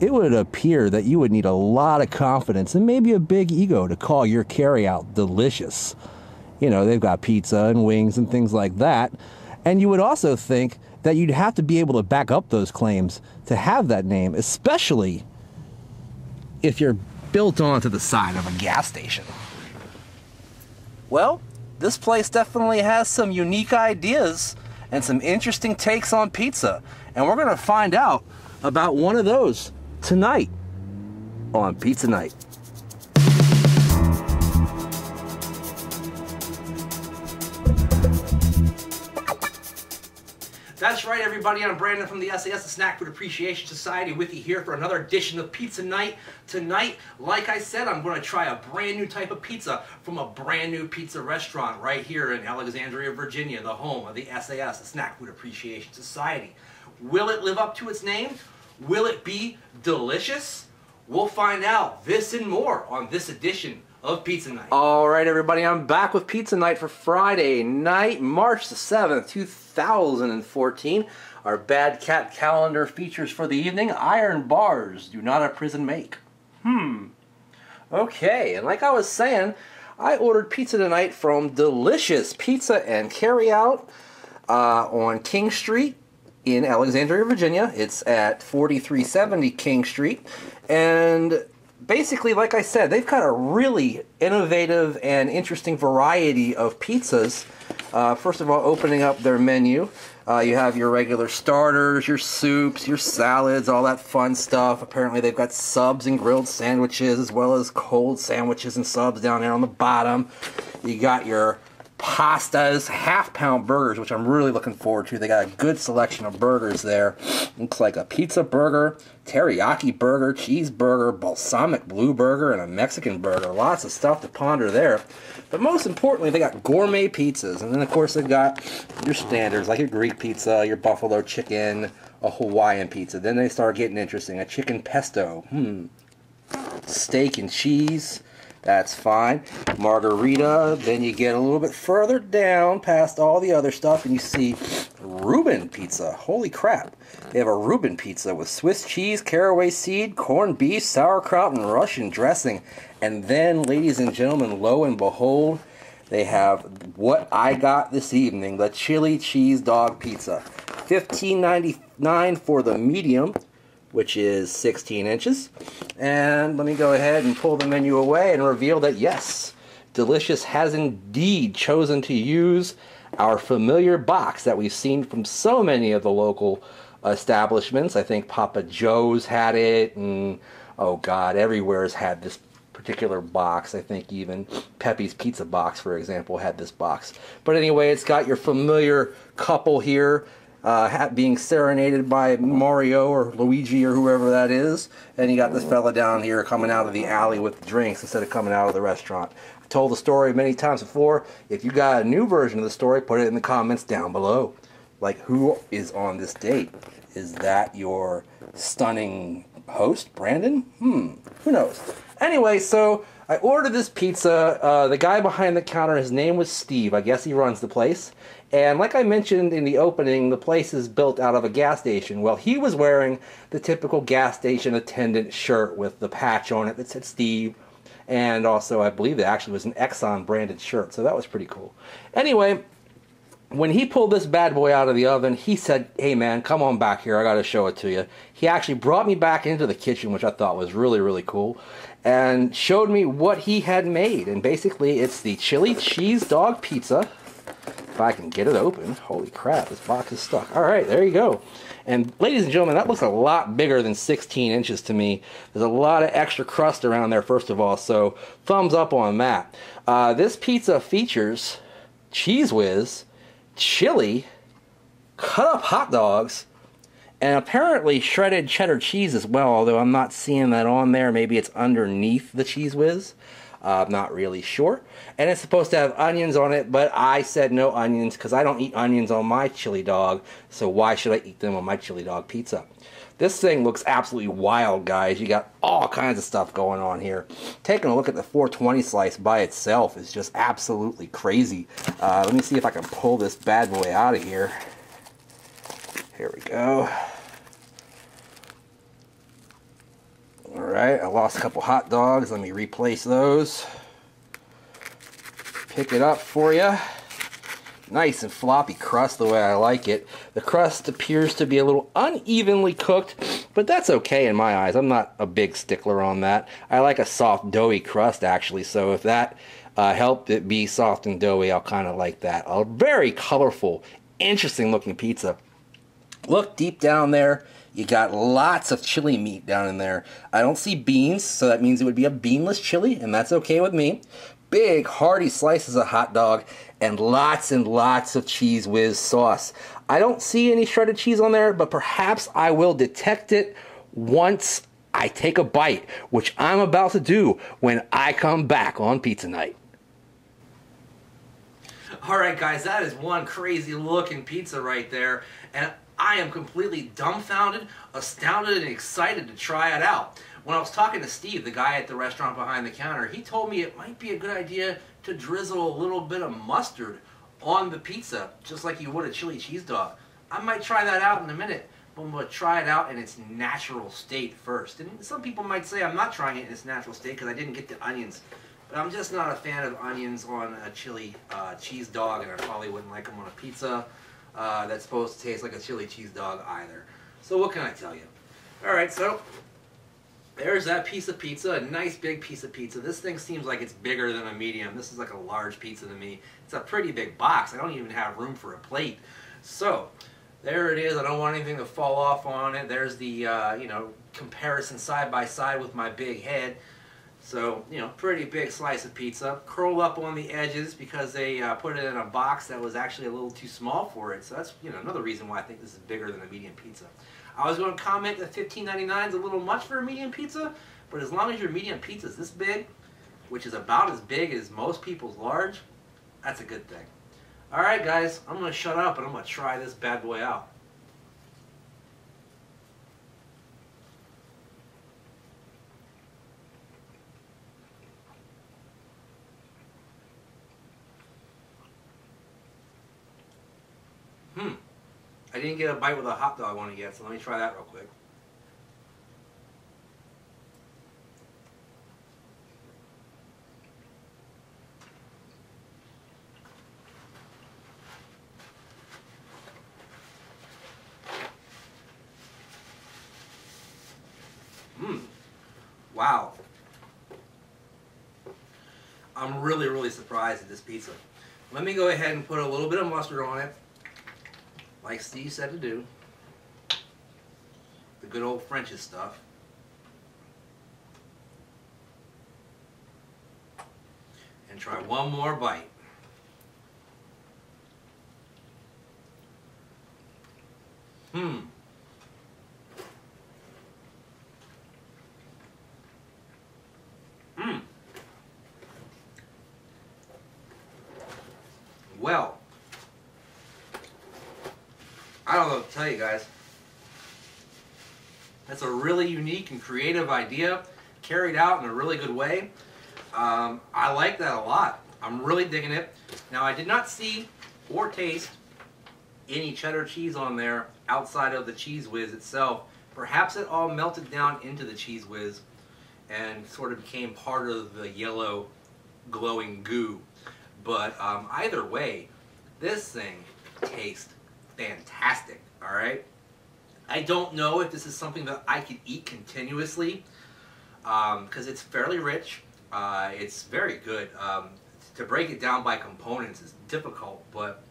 it would appear that you would need a lot of confidence and maybe a big ego to call your carryout delicious. You know, they've got pizza and wings and things like that. And you would also think that you'd have to be able to back up those claims to have that name, especially if you're built onto the side of a gas station. Well, this place definitely has some unique ideas and some interesting takes on pizza. And we're going to find out about one of those tonight on Pizza Night. That's right, everybody. I'm Brandon from the sAs, the Snack Food Appreciation Society, with you here for another edition of Pizza Night. Tonight, like I said, I'm going to try a brand new type of pizza from a brand new pizza restaurant right here in Alexandria, Virginia, the home of the sAs, the Snack Food Appreciation Society. Will it live up to its name? Will it be delicious? We'll find out this and more on this edition of Pizza Night. All right, everybody, I'm back with Pizza Night for Friday night, March the 7th, 2014. Our Bad Cat calendar features for the evening: iron bars do not a prison make. Okay, and like I was saying, I ordered pizza tonight from Delicious Pizza and Carryout on King Street in Alexandria, Virginia. It's at 4370 King Street, and basically, like I said, they've got a really innovative and interesting variety of pizzas. First of all, opening up their menu, you have your regular starters, your soups, your salads, all that fun stuff. Apparently, they've got subs and grilled sandwiches, as well as cold sandwiches and subs down there on the bottom. You got your pastas, half-pound burgers, which I'm really looking forward to. They got a good selection of burgers there. Looks like a pizza burger, teriyaki burger, cheeseburger, balsamic blue burger, and a Mexican burger. Lots of stuff to ponder there. But most importantly, they got gourmet pizzas. And then, of course, they've got your standards, like your Greek pizza, your buffalo chicken, a Hawaiian pizza. Then they start getting interesting. A chicken pesto. Steak and cheese. That's fine. Margarita. Then you get a little bit further down past all the other stuff and you see Reuben pizza. Holy crap. They have a Reuben pizza with Swiss cheese, caraway seed, corned beef, sauerkraut, and Russian dressing. And then, ladies and gentlemen, lo and behold, they have what I got this evening, the chili cheese dog pizza. $15.99 for the medium, which is 16 inches. And let me go ahead and pull the menu away and reveal that, yes, Delicious has indeed chosen to use our familiar box that we've seen from so many of the local establishments. I think Papa Joe's had it, and oh God, everywhere's had this particular box. I think even Pepe's Pizza Box, for example, had this box. But anyway, it's got your familiar couple here, being serenaded by Mario or Luigi or whoever that is, and you got this fella down here coming out of the alley with drinks instead of coming out of the restaurant. I've told the story many times before. If you got a new version of the story, put it in the comments down below. Like, who is on this date? Is that your stunning host, Brandon? Who knows? Anyway, so I ordered this pizza. The guy behind the counter, his name was Steve. I guess he runs the place. And like I mentioned in the opening, the place is built out of a gas station. Well, he was wearing the typical gas station attendant shirt with the patch on it that said Steve. And also, I believe it actually was an Exxon branded shirt. So that was pretty cool. Anyway, when he pulled this bad boy out of the oven, he said, "Hey man, come on back here. I got to show it to you." He actually brought me back into the kitchen, which I thought was really, really cool, and showed me what he had made. And basically, it's the chili cheese dog pizza. If I can get it open. Holy crap, this box is stuck. All right, there you go. And ladies and gentlemen, that looks a lot bigger than 16 inches to me. There's a lot of extra crust around there, first of all, so thumbs up on that. This pizza features Cheese Whiz, chili, cut up hot dogs, and apparently shredded cheddar cheese as well, although I'm not seeing that on there. Maybe it's underneath the Cheese Whiz. I'm not really sure. And it's supposed to have onions on it, but I said no onions because I don't eat onions on my chili dog, so why should I eat them on my chili dog pizza? This thing looks absolutely wild, guys. You got all kinds of stuff going on here. Taking a look at the 420 slice by itself is just absolutely crazy. Let me see if I can pull this bad boy out of here. Here we go. right, I lost a couple hot dogs. Let me replace those. Pick it up for you. Nice and floppy crust the way I like it. The crust appears to be a little unevenly cooked, but that's okay in my eyes. I'm not a big stickler on that. I like a soft, doughy crust, actually, so if that helped it be soft and doughy, I'll kind of like that. A very colorful, interesting looking pizza. Look deep down there. You got lots of chili meat down in there. I don't see beans, so that means it would be a beanless chili, and that's okay with me. Big, hearty slices of hot dog, and lots of Cheese Whiz sauce. I don't see any shredded cheese on there, but perhaps I will detect it once I take a bite, which I'm about to do when I come back on Pizza Night. Alright guys, that is one crazy looking pizza right there, and I am completely dumbfounded, astounded, and excited to try it out. When I was talking to Steve, the guy at the restaurant behind the counter, he told me it might be a good idea to drizzle a little bit of mustard on the pizza, just like you would a chili cheese dog. I might try that out in a minute, but I'm going to try it out in its natural state first. And some people might say I'm not trying it in its natural state because I didn't get the onions. But I'm just not a fan of onions on a chili cheese dog, and I probably wouldn't like them on a pizza that's supposed to taste like a chili cheese dog either. So what can I tell you? Alright, so there's that piece of pizza, a nice big piece of pizza. This thing seems like it's bigger than a medium. This is like a large pizza to me. It's a pretty big box. I don't even have room for a plate. So there it is. I don't want anything to fall off on it. There's the you know, comparison side by side with my big head. So, you know, pretty big slice of pizza. Curl up on the edges because they put it in a box that was actually a little too small for it. So that's, you know, another reason why I think this is bigger than a medium pizza. I was going to comment that $15.99 is a little much for a medium pizza, but as long as your medium pizza is this big, which is about as big as most people's large, that's a good thing. Alright guys, I'm going to shut up and I'm going to try this bad boy out. I didn't get a bite with a hot dog on it yet, so let me try that real quick. Wow. I'm really surprised at this pizza. Let me go ahead and put a little bit of mustard on it, like Steve said to do. The good old French's stuff. And try one more bite. Well, I don't know what to tell you guys. That's a really unique and creative idea, carried out in a really good way. I like that a lot. I'm really digging it. Now, I did not see or taste any cheddar cheese on there outside of the Cheese Whiz itself. Perhaps it all melted down into the Cheese Whiz and sort of became part of the yellow glowing goo. But either way, this thing tastes fantastic, alright? I don't know if this is something that I could eat continuously because it's fairly rich. It's very good. To break it down by components is difficult, but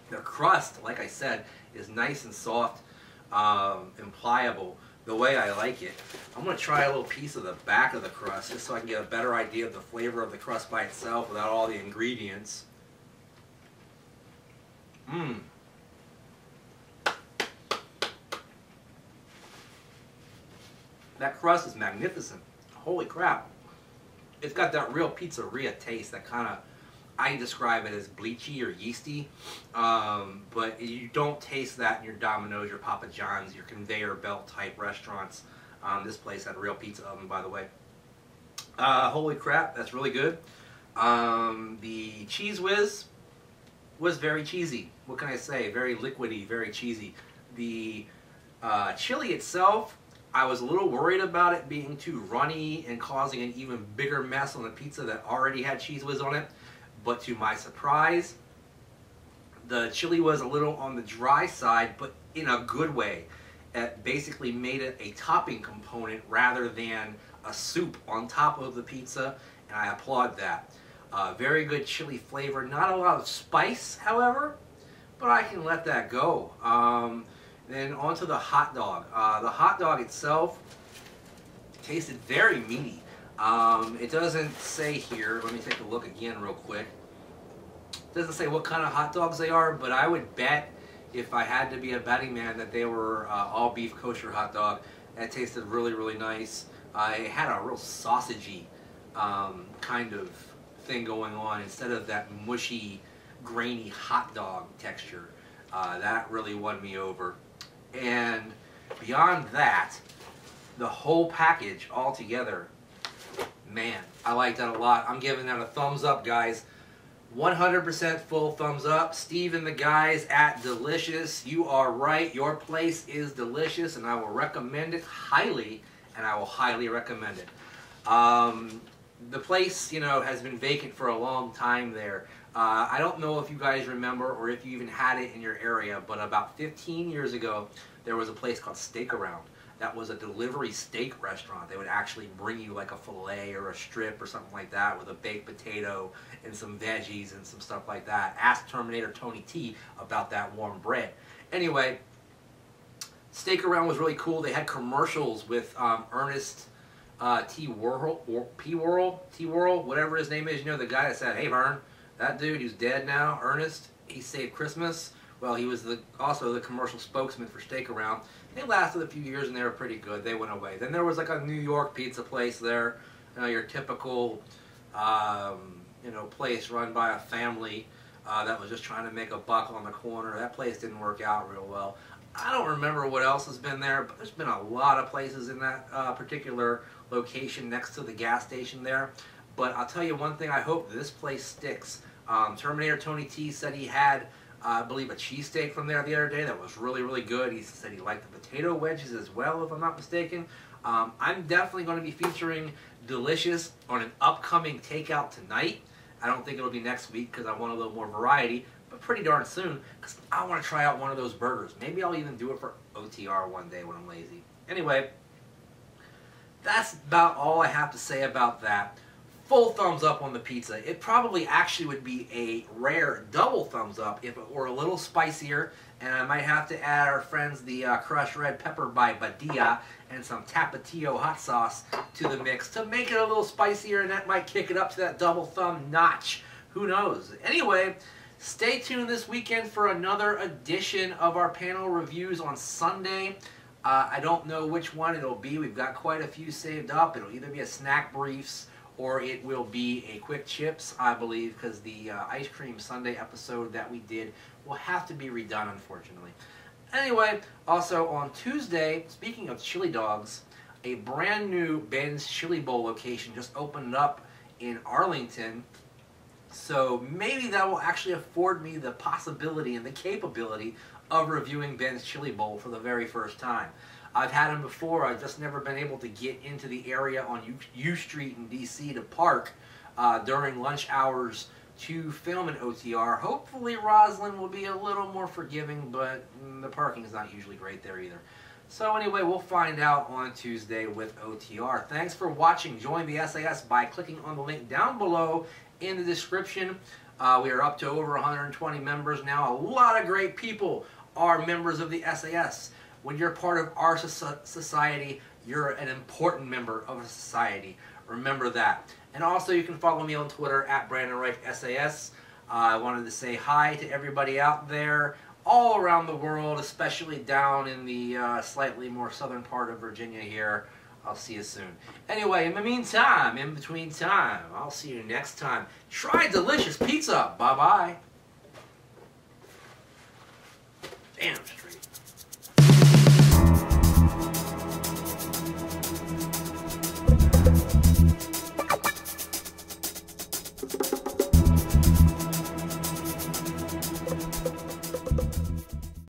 the crust, like I said, is nice and soft and pliable the way I like it. I'm going to try a little piece of the back of the crust just so I can get a better idea of the flavor of the crust by itself without all the ingredients. That crust is magnificent. Holy crap. It's got that real pizzeria taste, that kind of, I describe it as bleachy or yeasty, but you don't taste that in your Domino's, your Papa John's, your conveyor belt type restaurants. This place had a real pizza oven, by the way. Holy crap, that's really good. The Cheese Whiz was very cheesy. What can I say? Very liquidy, very cheesy. The chili itself I was a little worried about it being too runny and causing an even bigger mess on the pizza that already had Cheez Whiz on it. But to my surprise, the chili was a little on the dry side, but in a good way. It basically made it a topping component rather than a soup on top of the pizza, and I applaud that. Very good chili flavor. Not a lot of spice, however, but I can let that go. Then onto the hot dog. The hot dog itself tasted very meaty. It doesn't say here, let me take a look again real quick. It doesn't say what kind of hot dogs they are, but I would bet, if I had to be a betting man, that they were all beef kosher hot dog. That tasted really, really nice. It had a real sausagey kind of thing going on instead of that mushy, grainy hot dog texture. That really won me over. And beyond that, the whole package altogether, man, I like that a lot. I'm giving that a thumbs up, guys. 100% full thumbs up. Steve and the guys at Delicious, you are right. Your place is delicious, and I will recommend it highly, and I will highly recommend it. The place, you know, has been vacant for a long time there. I don't know if you guys remember or if you even had it in your area, but about 15 years ago, there was a place called Steak Around. That was a delivery steak restaurant. They would actually bring you like a filet or a strip or something like that with a baked potato and some veggies and some stuff like that. Ask Terminator Tony T about that warm bread. Anyway, Steak Around was really cool. They had commercials with Ernest T. Worrell, whatever his name is. You know, the guy that said, "Hey, Vern, that dude who's dead now, Ernest, he saved Christmas." Well, he was also the commercial spokesman for Steak Around. They lasted a few years and they were pretty good. They went away. Then there was like a New York pizza place there, your typical, you know, place run by a family that was just trying to make a buck on the corner. That place didn't work out real well. I don't remember what else has been there, but there's been a lot of places in that particular location next to the gas station there. But I'll tell you one thing, I hope this place sticks. Terminator Tony T said he had, I believe, a cheesesteak from there the other day that was really, really good. He said he liked the potato wedges as well, if I'm not mistaken. I'm definitely going to be featuring Delicious on an upcoming takeout tonight. I don't think it'll be next week because I want a little more variety, but pretty darn soon because I want to try out one of those burgers. Maybe I'll even do it for OTR one day when I'm lazy. Anyway, that's about all I have to say about that. Full thumbs up on the pizza. It probably actually would be a rare double thumbs up if it were a little spicier, and I might have to add our friends the crushed red pepper by Badia and some Tapatio hot sauce to the mix to make it a little spicier, and that might kick it up to that double thumb notch. Who knows? Anyway, stay tuned this weekend for another edition of our panel reviews on Sunday. I don't know which one it'll be. We've got quite a few saved up. It'll either be a snack briefs or it will be a quick chips, I believe, because the ice cream sundae episode that we did will have to be redone, unfortunately. Anyway, also on Tuesday, speaking of chili dogs, a brand new Ben's Chili Bowl location just opened up in Arlington. So maybe that will actually afford me the possibility and the capability of reviewing Ben's Chili Bowl for the very first time. I've had them before. I've just never been able to get into the area on U Street in DC to park during lunch hours to film an OTR. Hopefully Roslyn will be a little more forgiving, but the parking is not usually great there either. So anyway, we'll find out on Tuesday with OTR. Thanks for watching. Join the SAS by clicking on the link down below in the description. We are up to over 120 members now. A lot of great people are members of the SAS. When you're part of our society, you're an important member of a society. Remember that. And also, you can follow me on Twitter at BrandonReichSAS. I wanted to say hi to everybody out there, all around the world, especially down in the slightly more southern part of Virginia here. I'll see you soon. Anyway, in the meantime, in between time, I'll see you next time. Try delicious pizza. Bye-bye. Damn straight.